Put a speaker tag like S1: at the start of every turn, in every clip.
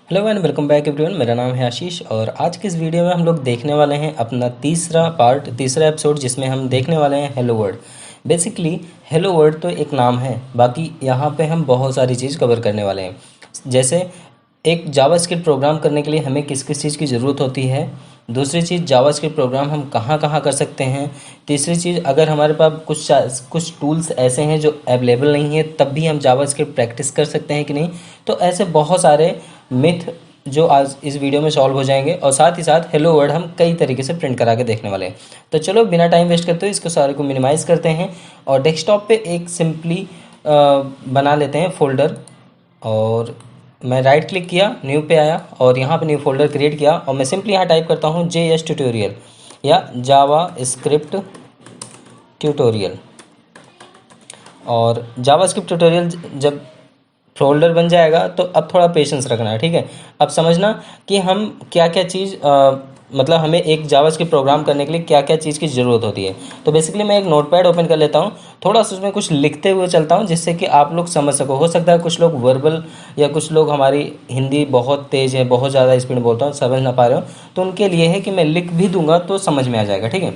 S1: Hello and welcome back everyone. मेरा नाम है आशीष और आज की इस वीडियो में हम लोग देखने वाले हैं अपना तीसरा एपिसोड, जिसमें हम देखने वाले हैं hello world. Basically hello world तो एक नाम है, बाकी यहाँ पे हम बहुत सारी चीज़ कवर करने वाले हैं। जैसे एक जावास्क्रिप्ट प्रोग्राम करने के लिए हमें किस किस चीज़ की ज़रूरत होती है, दूसरी चीज़ जावास्क्रिप्ट प्रोग्राम हम कहाँ कहाँ कर सकते हैं, तीसरी चीज़ अगर हमारे पास कुछ टूल्स ऐसे हैं जो अवेलेबल नहीं है तब भी हम जावास्क्रिप्ट प्रैक्टिस कर सकते हैं कि नहीं। तो ऐसे बहुत सारे मिथ जो आज इस वीडियो में सॉल्व हो जाएंगे और साथ ही साथ हेलो वर्ड हम कई तरीके से प्रिंट करा के देखने वाले हैं। तो चलो बिना टाइम वेस्ट करते हुए इसको सारे को मिनिमाइज़ करते हैं और डेस्कटॉप पे एक सिंपली बना लेते हैं फोल्डर। और मैं राइट क्लिक किया, न्यू पे आया और यहाँ पे न्यू फोल्डर क्रिएट किया और मैं सिंपली यहाँ टाइप करता हूँ JS ट्यूटोरियल या जावा स्क्रिप्ट ट्यूटोरियल। और जावा स्क्रिप्ट ट्यूटोरियल जब फोल्डर बन जाएगा तो अब थोड़ा पेशेंस रखना है, ठीक है। अब समझना कि हम क्या क्या चीज़ मतलब हमें एक जावास्क्रिप्ट प्रोग्राम करने के लिए क्या क्या चीज़ की ज़रूरत होती है। तो बेसिकली मैं एक नोटपैड ओपन कर लेता हूँ, थोड़ा सा उसमें कुछ लिखते हुए चलता हूँ जिससे कि आप लोग समझ सको। हो सकता है कुछ लोग वर्बल या कुछ लोग हमारी हिंदी बहुत तेज़ है, बहुत ज़्यादा स्पीड बोलता हूँ, समझ ना पा रहे हो, तो उनके लिए है कि मैं लिख भी दूंगा तो समझ में आ जाएगा, ठीक है।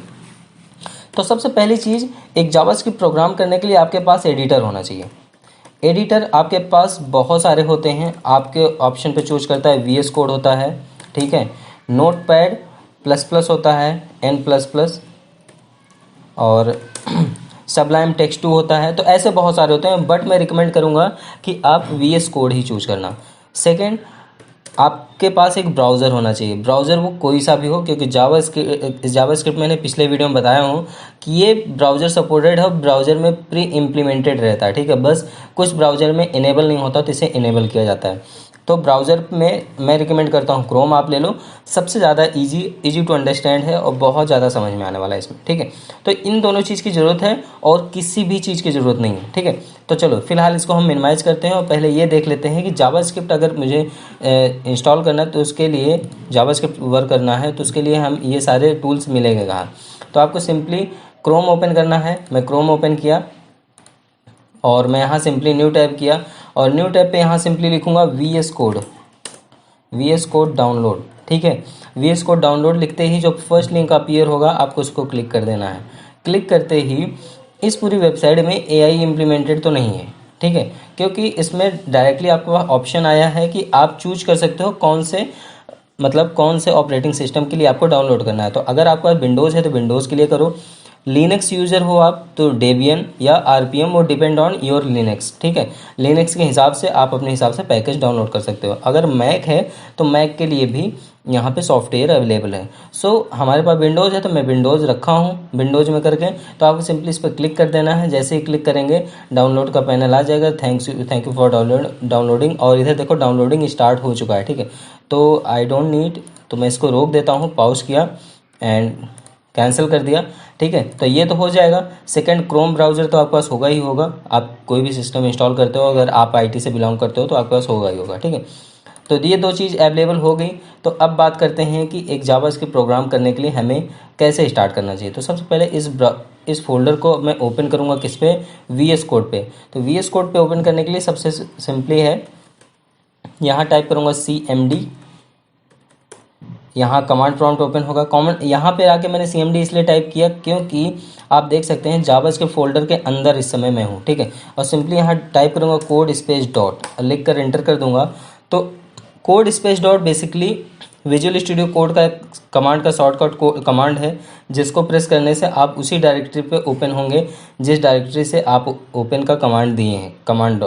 S1: तो सबसे पहली चीज़, एक जावास्क्रिप्ट प्रोग्राम करने के लिए आपके पास एडिटर होना चाहिए। एडिटर आपके पास बहुत सारे होते हैं, आपके ऑप्शन पे चूज करता है। VS कोड होता है, ठीक है, नोटपैड प्लस प्लस होता है, N प्लस प्लस, और सबलाइम टेक्स्ट 2 होता है। तो ऐसे बहुत सारे होते हैं, बट मैं रिकमेंड करूँगा कि आप VS कोड ही चूज करना। सेकेंड, आपके पास एक ब्राउज़र होना चाहिए। ब्राउज़र वो कोई सा भी हो, क्योंकि जावास्क्रिप्ट मैंने पिछले वीडियो में बताया हूँ कि ये ब्राउज़र सपोर्टेड है, ब्राउज़र में प्री इम्प्लीमेंटेड रहता है, ठीक है। बस कुछ ब्राउज़र में इनेबल नहीं होता तो इसे इनेबल किया जाता है। तो ब्राउज़र में मैं रिकमेंड करता हूँ क्रोम आप ले लो, सबसे ज़्यादा इजी टू अंडरस्टैंड है और बहुत ज़्यादा समझ में आने वाला है इसमें, ठीक है। तो इन दोनों चीज़ की ज़रूरत है और किसी भी चीज़ की ज़रूरत नहीं है, ठीक है। तो चलो फिलहाल इसको हम मिनिमाइज़ करते हैं और पहले ये देख लेते हैं कि जावास्क्रिप्ट अगर मुझे इंस्टॉल करना है तो उसके लिए, जावास्क्रिप्ट वर्क करना है तो उसके लिए हम ये सारे टूल्स मिलेंगे कहाँ। तो आपको सिंपली क्रोम ओपन करना है। मैं क्रोम ओपन किया और मैं यहाँ सिंपली न्यू टैब किया और न्यू टैब पे यहाँ सिंपली लिखूँगा VS कोड डाउनलोड, ठीक है। VS कोड डाउनलोड लिखते ही जो फर्स्ट लिंक अपीयर होगा आपको उसको क्लिक कर देना है। क्लिक करते ही इस पूरी वेबसाइट में AI इम्प्लीमेंटेड तो नहीं है, ठीक है, क्योंकि इसमें डायरेक्टली आपको ऑप्शन आया है कि आप चूज कर सकते हो कौन से ऑपरेटिंग सिस्टम के लिए आपको डाउनलोड करना है। तो अगर आपका विंडोज़ है तो विंडोज़ के लिए करो, लिनक्स यूज़र हो आप तो डेबियन या RPM, वो डिपेंड ऑन योर लिनक्स, ठीक है। लिनक्स के हिसाब से आप अपने हिसाब से पैकेज डाउनलोड कर सकते हो। अगर मैक है तो मैक के लिए भी यहाँ पे सॉफ्टवेयर अवेलेबल है। हमारे पास विंडोज़ है तो मैं विंडोज़ रखा हूँ, विंडोज़ में करके। तो आपको सिंपली इस पर क्लिक कर देना है। जैसे ही क्लिक करेंगे डाउनलोड का पैनल आ जाएगा, थैंक यू फॉर डाउनलोडिंग, और इधर देखो डाउनलोडिंग स्टार्ट हो चुका है, ठीक है। तो आई डोंट नीड, तो मैं इसको रोक देता हूँ, पॉज किया एंड कैंसिल कर दिया, ठीक है। तो ये तो हो जाएगा। सेकंड, क्रोम ब्राउज़र तो आपके पास होगा ही होगा, आप कोई भी सिस्टम इंस्टॉल करते हो, अगर आप IT से बिलोंग करते हो तो आपके पास होगा ही होगा, ठीक है। तो ये दो चीज़ अवेलेबल हो गई। तो अब बात करते हैं कि एक जावास्क्रिप्ट प्रोग्राम करने के लिए हमें कैसे स्टार्ट करना चाहिए। तो सबसे पहले इस फोल्डर को मैं ओपन करूँगा किस पे, VS कोड पे। तो VS कोड पे ओपन करने के लिए सबसे सिंपली है, यहाँ टाइप करूँगा CMD, यहाँ कमांड प्रॉम्प्ट ओपन होगा। कॉमन यहाँ पे आके मैंने CMD इसलिए टाइप किया क्योंकि आप देख सकते हैं जावास्क्रिप्ट फोल्डर के अंदर इस समय मैं हूँ, ठीक है। और सिंपली यहाँ टाइप करूँगा कोड स्पेस डॉट, लिख कर एंटर कर दूंगा। तो code space dot basically visual studio code का कमांड का शॉर्टकट कमांड है, जिसको प्रेस करने से आप उसी डायरेक्टरी पे ओपन होंगे जिस डायरेक्टरी से आप ओपन का कमांड दिए हैं, कमांड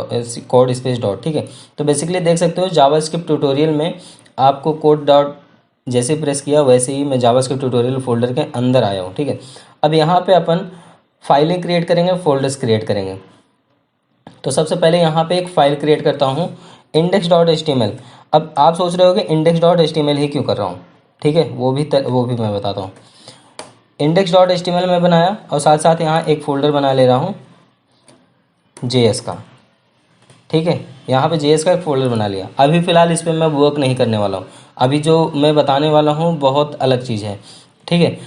S1: कोड स्पेस डॉट, ठीक है। तो बेसिकली देख सकते हो जावास्क्रिप्ट ट्यूटोरियल में आपको कोड डॉट जैसे प्रेस किया वैसे ही मैं जावास्क्रिप्ट ट्यूटोरियल फोल्डर के अंदर आया हूँ, ठीक है। अब यहाँ पे अपन फाइलें क्रिएट करेंगे, फोल्डर्स क्रिएट करेंगे। तो सबसे पहले यहाँ पे एक फाइल क्रिएट करता हूँ, index.html। अब आप सोच रहे हो कि index.html ही क्यों कर रहा हूँ, ठीक है, वो भी मैं बताता हूँ। index.html मैं बनाया और साथ साथ यहाँ एक फ़ोल्डर बना ले रहा हूँ JS का, ठीक है। यहाँ पे JS का एक फ़ोल्डर बना लिया। अभी फ़िलहाल इस पर मैं वर्क नहीं करने वाला हूँ, अभी जो मैं बताने वाला हूँ बहुत अलग चीज़ है, ठीक है।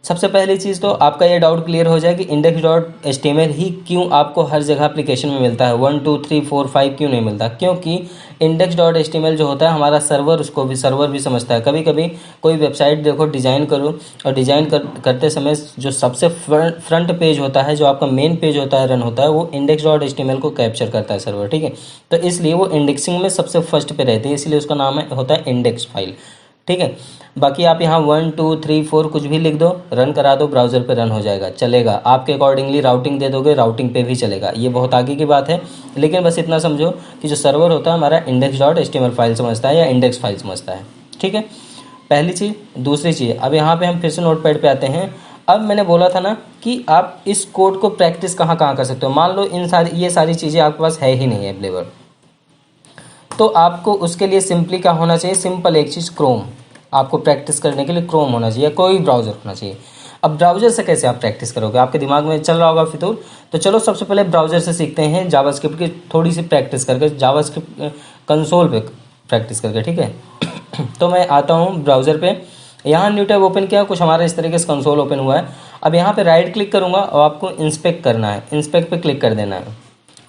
S1: सबसे पहली चीज़ तो आपका ये डाउट क्लियर हो जाए कि index dot H T M L ही क्यों आपको हर जगह एप्लीकेशन में मिलता है, 1 2 3 4 5 क्यों नहीं मिलता? क्योंकि index dot H T M l जो होता है हमारा सर्वर, उसको भी सर्वर भी समझता है। कभी कभी कोई वेबसाइट देखो डिज़ाइन करो, और डिज़ाइन करते समय जो सबसे फ्रंट पेज होता है, जो आपका मेन पेज होता है, रन होता है, वो index dot H T M l को कैप्चर करता है सर्वर, ठीक है। तो इसलिए वो इंडेक्सिंग में सबसे फर्स्ट पे रहती है, इसलिए उसका नाम होता है इंडेक्स फाइल, ठीक है। बाकी आप यहाँ 1 2 3 4 कुछ भी लिख दो, रन करा दो, ब्राउज़र पे रन हो जाएगा, चलेगा। आपके अकॉर्डिंगली राउटिंग दे दोगे, राउटिंग पे भी चलेगा। ये बहुत आगे की बात है, लेकिन बस इतना समझो कि जो सर्वर होता है हमारा index dot H T M l file समझता है या इंडेक्स फाइल समझता है, ठीक है। पहली चीज़। दूसरी चीज़, अब यहाँ पे हम फिर से नोटपैड पे आते हैं। अब मैंने बोला था ना कि आप इस कोड को प्रैक्टिस कहाँ कहाँ कर सकते हो। मान लो ये सारी चीज़ें आपके पास है ही नहीं अवेलेबल, तो आपको उसके लिए सिंपली क्या होना चाहिए? सिंपल एक चीज़, क्रोम। आपको प्रैक्टिस करने के लिए क्रोम होना चाहिए, कोई ब्राउज़र होना चाहिए। अब ब्राउज़र से कैसे आप प्रैक्टिस करोगे? आपके दिमाग में चल रहा होगा फितूर। तो चलो सबसे पहले ब्राउज़र से सीखते हैं, जावास्क्रिप्ट की थोड़ी सी प्रैक्टिस करके, जावास्क्रिप्ट कंसोल पे प्रैक्टिस करके, ठीक है। तो मैं आता हूँ ब्राउज़र पे, यहाँ न्यू टैब ओपन किया, कुछ हमारा इस तरीके से कंसोल ओपन हुआ है। अब यहाँ पे राइट क्लिक करूँगा और आपको इंस्पेक्ट करना है, इंस्पेक्ट पे क्लिक कर देना है।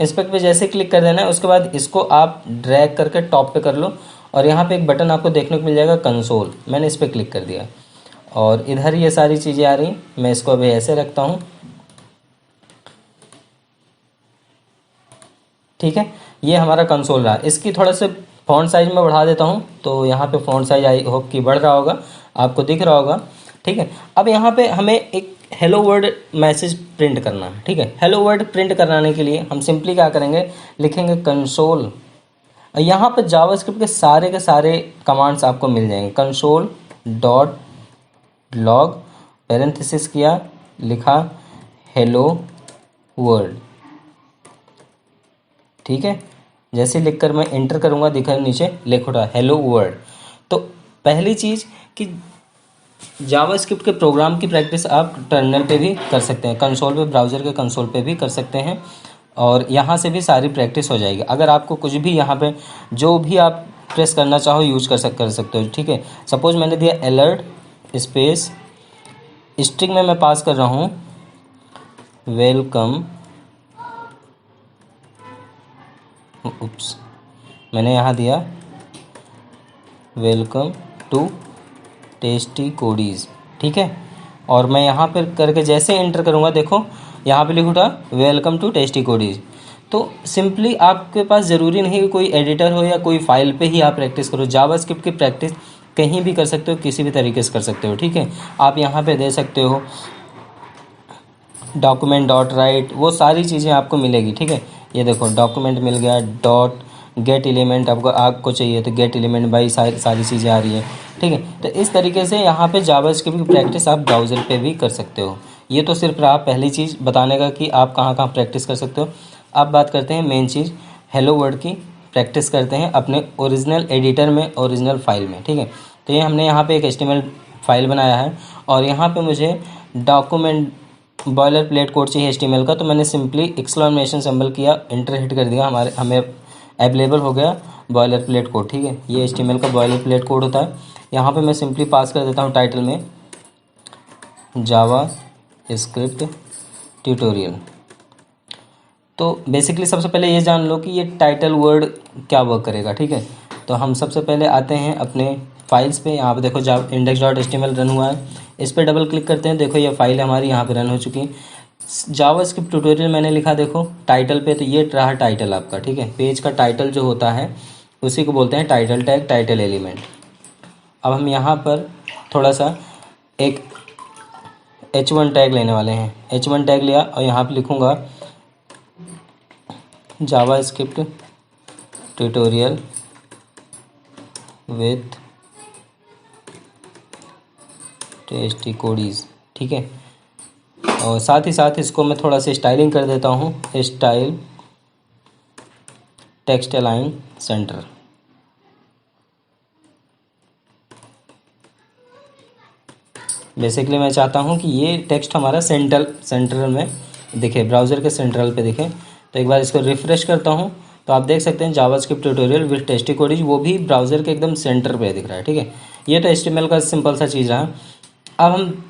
S1: इंस्पेक्ट पे जैसे क्लिक कर देना है, उसके बाद इसको आप ड्रैग करके टॉप पे कर लो, और यहाँ पे एक बटन आपको देखने को मिल जाएगा कंसोल। मैंने इस पर क्लिक कर दिया और इधर ये सारी चीज़ें आ रही। मैं इसको अभी ऐसे रखता हूँ, ठीक है। ये हमारा कंसोल रहा। इसकी थोड़ा सा फ़ॉन्ट साइज़ में बढ़ा देता हूँ, तो यहाँ पे फ़ॉन्ट साइज आई होप कि बढ़ रहा होगा, आपको दिख रहा होगा, ठीक है। अब यहाँ पे हमें एक हेलो वर्ड मैसेज प्रिंट करना है, ठीक है। हेलो वर्ड प्रिंट कराने के लिए हम सिंपली क्या करेंगे? लिखेंगे कंसोल। यहाँ पर जावास्क्रिप्ट के सारे कमांड्स आपको मिल जाएंगे। कंसोल डॉट लॉग, पैरेंथेसिस किया, लिखा हेलो वर्ल्ड, ठीक है। जैसे लिखकर मैं एंटर करूँगा, दिखा नीचे लिख उठा हेलो वर्ल्ड। तो पहली चीज़ कि जावास्क्रिप्ट के प्रोग्राम की प्रैक्टिस आप टर्मिनल पे भी कर सकते हैं, कंसोल पे, ब्राउज़र के कंसोल पे भी कर सकते हैं, और यहाँ से भी सारी प्रैक्टिस हो जाएगी। अगर आपको कुछ भी यहाँ पे जो भी आप प्रेस करना चाहो यूज कर सकते हो, ठीक है। सपोज मैंने दिया अलर्ट स्पेस, स्ट्रिंग में मैं पास कर रहा हूँ वेलकम, उप्स, मैंने यहाँ दिया वेलकम टू टेस्टी कोडीज़, ठीक है। और मैं यहाँ पर करके जैसे एंटर करूँगा, देखो यहाँ पे लिख उठा वेलकम टू टेस्टी कोडीज़। तो सिंपली आपके पास ज़रूरी नहीं कि कोई एडिटर हो या कोई फाइल पे ही आप प्रैक्टिस करो। जावास्क्रिप्ट की प्रैक्टिस कहीं भी कर सकते हो, किसी भी तरीके से कर सकते हो, ठीक है। आप यहाँ पे दे सकते हो डॉक्यूमेंट डॉट राइट, वो सारी चीज़ें आपको मिलेगी, ठीक है। ये देखो डॉक्यूमेंट मिल गया, डॉट गेट एलिमेंट आपको चाहिए तो गेट एलिमेंट बाई सारी चीज़ें आ रही है, ठीक है। तो इस तरीके से यहाँ पे जावास्क्रिप्ट की प्रैक्टिस आप ब्राउज़र पे भी कर सकते हो। ये तो सिर्फ रहा पहली चीज़ बताने का कि आप कहाँ कहाँ प्रैक्टिस कर सकते हो। अब बात करते हैं मेन चीज़, हेलो वर्ड की प्रैक्टिस करते हैं अपने ओरिजिनल एडिटर में, ओरिजिनल फाइल में, ठीक है। तो ये हमने यहाँ पे एक HTML फाइल बनाया है, और यहाँ पे मुझे डॉक्यूमेंट बॉयलर प्लेट कोड चाहिए HTML का। तो मैंने सिंपली एक्सक्लेमेशन सिंबल किया, एंटर हिट कर दिया, हमें अवेलेबल हो गया बॉयलर प्लेट कोड, ठीक है। ये HTML का बॉयलर प्लेट कोड होता है। यहाँ पे मैं सिंपली पास कर देता हूँ टाइटल में जावा स्क्रिप्ट ट्यूटोरियल। तो बेसिकली सबसे पहले ये जान लो कि ये टाइटल वर्ड क्या वर्क करेगा, ठीक है। तो हम सबसे पहले आते हैं अपने फाइल्स पे। यहाँ पे देखो इंडेक्स डॉट HTML रन हुआ है, इस पर डबल क्लिक करते हैं, देखो ये फाइल हमारी यहाँ पे रन हो चुकी है। जावास्क्रिप्ट ट्यूटोरियल मैंने लिखा, देखो टाइटल पे, तो ये रहा टाइटल आपका, ठीक है। पेज का टाइटल जो होता है उसी को बोलते हैं टाइटल टैग, टाइटल एलिमेंट। अब हम यहाँ पर थोड़ा सा एक H1 टैग लेने वाले हैं। H1 टैग लिया और यहाँ पे लिखूँगा जावास्क्रिप्ट ट्यूटोरियल विथ टेस्टी कोडीज़, ठीक है। और साथ ही साथ इसको मैं थोड़ा सा स्टाइलिंग कर देता हूँ, style text align centre. Basically मैं चाहता हूँ कि ये टेक्स्ट हमारा सेंट्रल में दिखे, ब्राउज़र के सेंट्रल पे दिखे। तो एक बार इसको रिफ़्रेश करता हूँ, तो आप देख सकते हैं जावास्क्रिप्ट ट्यूटोरियल विथ टेस्टी कोडीज़, वो भी ब्राउज़र के एकदम सेंटर पे दिख रहा है, ठीक है। ये तो HTML का सिंपल सा चीज़ रहा। अब हम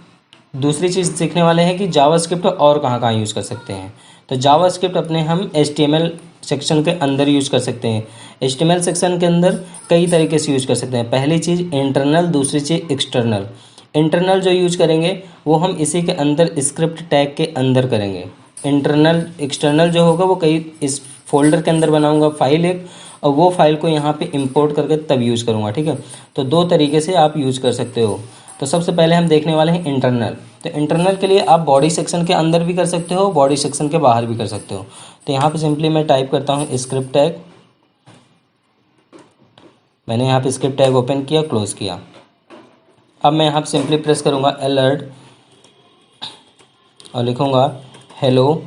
S1: दूसरी चीज़ सीखने वाले हैं कि जावास्क्रिप्ट और कहाँ कहाँ यूज़ कर सकते हैं। तो जावास्क्रिप्ट अपने हम HTML सेक्शन के अंदर यूज़ कर सकते हैं। HTML सेक्शन के अंदर कई तरीके से यूज़ कर सकते हैं। पहली चीज़ इंटरनल, दूसरी चीज़ एक्सटर्नल। इंटरनल जो यूज करेंगे वो हम इसी के अंदर स्क्रिप्ट टैग के अंदर करेंगे। इंटरनल एक्सटर्नल जो होगा वो कई इस फोल्डर के अंदर बनाऊंगा फाइल एक, और वो फाइल को यहाँ पे इंपोर्ट करके तब यूज़ करूँगा। ठीक है, तो दो तरीके से आप यूज़ कर सकते हो। तो सबसे पहले हम देखने वाले हैं इंटरनल। तो इंटरनल के लिए आप बॉडी सेक्शन के अंदर भी कर सकते हो, बॉडी सेक्शन के बाहर भी कर सकते हो। तो यहाँ पे सिंपली मैं टाइप करता हूँ स्क्रिप्ट टैग। मैंने यहाँ पे स्क्रिप्ट टैग ओपन किया, क्लोज किया। अब मैं यहाँ पे सिंपली प्रेस करूँगा अलर्ट और लिखूँगा हेलो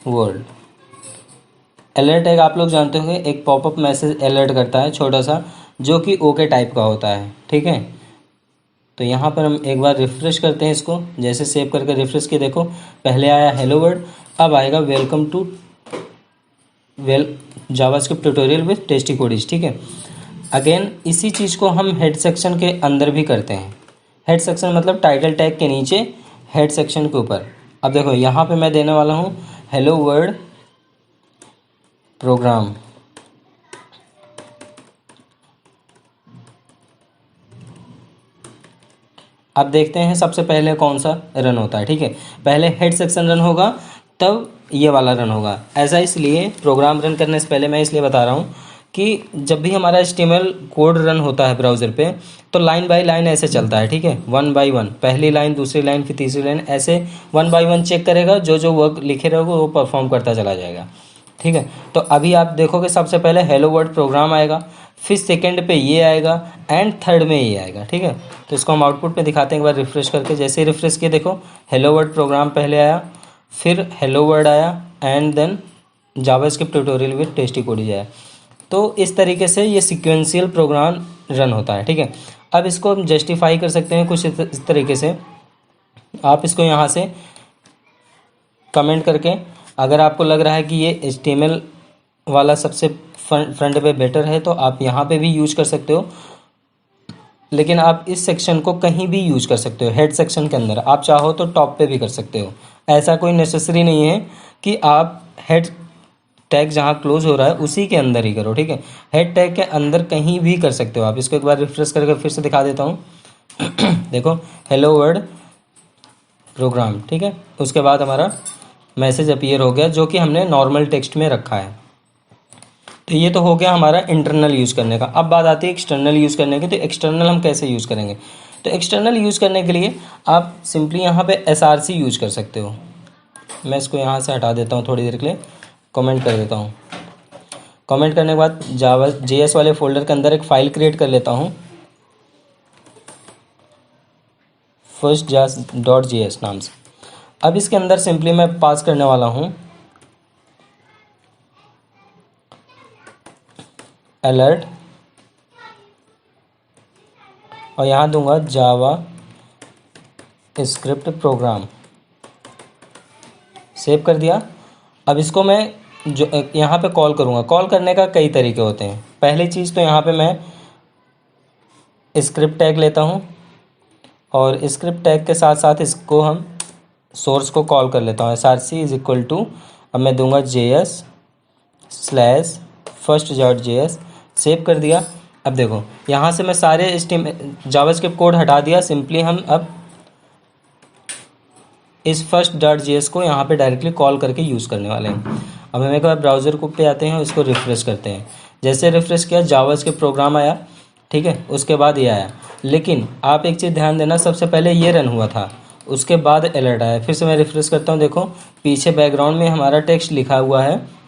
S1: वर्ल्ड। अलर्ट टैग आप लोग जानते होंगे, एक पॉपअप मैसेज अलर्ट करता है छोटा सा, जो कि ओके टाइप का होता है। ठीक है, तो यहाँ पर हम एक बार रिफ़्रेश करते हैं इसको। जैसे सेव करके रिफ़्रेश किए, देखो पहले आया हेलो वर्ल्ड, अब आएगा welcome to JavaScript tutorial with Testy Codeiz. ठीक है, अगेन इसी चीज़ को हम हेड सेक्शन के अंदर भी करते हैं। हेड सेक्शन मतलब टाइटल टैग के नीचे, हेड सेक्शन के ऊपर। अब देखो यहाँ पे मैं देने वाला हूँ हेलो वर्ल्ड प्रोग्राम। अब देखते हैं सबसे पहले कौन सा रन होता है। ठीक है, पहले हेड सेक्शन रन होगा, तब ये वाला रन होगा। ऐसा इसलिए प्रोग्राम रन करने से पहले मैं इसलिए बता रहा हूँ कि जब भी हमारा HTML कोड रन होता है ब्राउज़र पे, तो लाइन बाय लाइन ऐसे चलता है। ठीक है, 1 बाय 1, पहली लाइन, दूसरी लाइन, फिर तीसरी लाइन, ऐसे 1 बाय 1 चेक करेगा। जो जो वर्क लिखे रहेगा वो परफॉर्म करता चला जाएगा। ठीक है, तो अभी आप देखोगे सबसे पहले हेलो वर्ल्ड प्रोग्राम आएगा, फिर सेकंड पे ये आएगा, एंड थर्ड में ये आएगा। ठीक है, तो इसको हम आउटपुट पे दिखाते हैं एक बार रिफ्रेश करके। जैसे ही रिफ्रेश किए, देखो हेलो वर्ल्ड प्रोग्राम पहले आया, फिर हेलो वर्ल्ड आया, and then JavaScript tutorial with Testy Codeiz आया। तो इस तरीके से ये सिक्वेंशियल प्रोग्राम रन होता है। ठीक है, अब इसको हम जस्टिफाई कर सकते हैं कुछ इस तरीके से। आप इसको यहाँ से कमेंट करके, अगर आपको लग रहा है कि ये HTML वाला सबसे फ्रंट पे बेटर है, तो आप यहाँ पे भी यूज कर सकते हो। लेकिन आप इस सेक्शन को कहीं भी यूज कर सकते हो। हेड सेक्शन के अंदर आप चाहो तो टॉप पे भी कर सकते हो। ऐसा कोई नेसेसरी नहीं है कि आप हेड टैग जहाँ क्लोज हो रहा है उसी के अंदर ही करो। ठीक है, हेड टैग के अंदर कहीं भी कर सकते हो आप। इसको एक बार रिफ्रेश करके फिर से दिखा देता हूँ। देखो हेलो वर्ल्ड प्रोग्राम। ठीक है, उसके बाद हमारा मैसेज अपीयर हो गया, जो कि हमने नॉर्मल टेक्स्ट में रखा है। तो ये तो हो गया हमारा इंटरनल यूज़ करने का। अब बात आती है एक्सटर्नल यूज़ करने की। तो एक्सटर्नल हम कैसे यूज़ करेंगे? तो एक्सटर्नल यूज़ करने के लिए आप सिंपली यहाँ पे SRC यूज़ कर सकते हो। मैं इसको यहाँ से हटा देता हूँ थोड़ी देर के लिए, कमेंट कर देता हूँ। कमेंट करने के बाद जावा JS वाले फोल्डर के अंदर एक फ़ाइल क्रिएट कर लेता हूँ, firstjs.js नाम से। अब इसके अंदर सिंपली मैं पास करने वाला हूँ अलर्ट, और यहाँ दूंगा जावा स्क्रिप्ट प्रोग्राम। सेव कर दिया। अब इसको मैं जो यहाँ पे कॉल करूँगा। कॉल करने का कई तरीके होते हैं। पहली चीज़ तो यहाँ पे मैं स्क्रिप्ट टैग लेता हूँ, और स्क्रिप्ट टैग के साथ साथ इसको हम सोर्स को कॉल कर लेता हूँ। SRC इज इक्वल टू, अब मैं दूंगा JS/first.js। सेव कर दिया। अब देखो यहाँ से मैं सारे जावास्क्रिप्ट कोड हटा दिया। सिंपली हम अब इस first.js को यहाँ पे डायरेक्टली कॉल करके यूज़ करने वाले हैं। अब हम एक बार ब्राउज़र को पे आते हैं और इसको रिफ़्रेश करते हैं। जैसे रिफ़्रेश किया, जावास्क्रिप्ट प्रोग्राम आया। ठीक है, उसके बाद ये आया। लेकिन आप एक चीज़ ध्यान देना, सबसे पहले ये रन हुआ था, उसके बाद अलर्ट आया। फिर से मैं रिफ़्रेश करता हूँ, देखो पीछे बैकग्राउंड में हमारा टेक्स्ट लिखा हुआ है,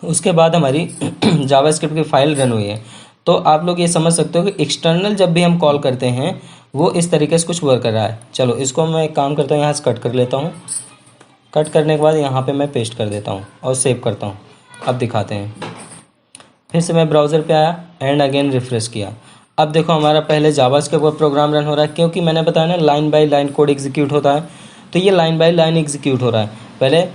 S1: उसके बाद हमारी जावास्क्रिप्ट की फ़ाइल रन हुई है। तो आप लोग ये समझ सकते हो कि एक्सटर्नल जब भी हम कॉल करते हैं वो इस तरीके से कुछ वर्क कर रहा है। चलो इसको मैं एक काम करता हूँ, यहाँ से कट कर लेता हूँ। कट करने के बाद यहाँ पे मैं पेस्ट कर देता हूँ और सेव करता हूँ। अब दिखाते हैं। फिर से मैं ब्राउज़र पे आया एंड अगेन रिफ़्रेश किया। अब देखो हमारा पहले जावास्क्रिप्ट प्रोग्राम रन हो रहा है, क्योंकि मैंने बताया ना line by line code execute होता है। तो ये लाइन बाय लाइन एग्जीक्यूट हो रहा है। पहले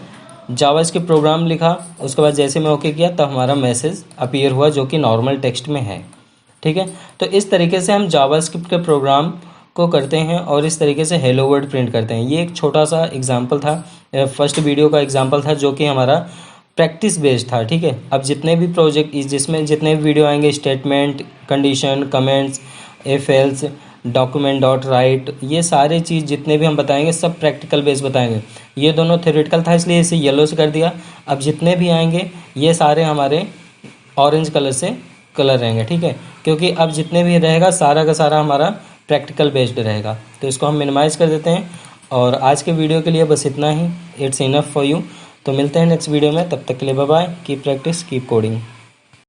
S1: जावास्क्रिप्ट प्रोग्राम लिखा, उसके बाद जैसे मैं ओके किया तब हमारा मैसेज अपीयर हुआ, जो कि नॉर्मल टेक्स्ट में है। ठीक है, तो इस तरीके से हम जावास्क्रिप्ट के प्रोग्राम को करते हैं और इस तरीके से हेलो वर्ल्ड प्रिंट करते हैं। ये एक छोटा सा एग्जाम्पल था, फर्स्ट वीडियो का एग्जाम्पल था जो कि हमारा प्रैक्टिस बेस्ड था, ठीक है। अब जितने भी प्रोजेक्ट जिसमें जितने भी वीडियो आएंगे, statement, condition, comments, if else, document dot right, ये सारे चीज़ जितने भी हम बताएंगे सब प्रैक्टिकल बेस बताएंगे। ये दोनों थ्योरेटिकल था इसलिए इसे येलो से कर दिया। अब जितने भी आएंगे ये सारे हमारे ऑरेंज कलर से कलर रहेंगे, ठीक है, क्योंकि अब जितने भी रहेगा सारा का सारा हमारा प्रैक्टिकल बेस्ड रहेगा। तो इसको हम मिनिमाइज़ कर देते हैं और आज के वीडियो के लिए बस इतना ही। It's enough for you. तो मिलते हैं नेक्स्ट वीडियो में, तब तक के लिए bye bye. Keep practising, keep coding.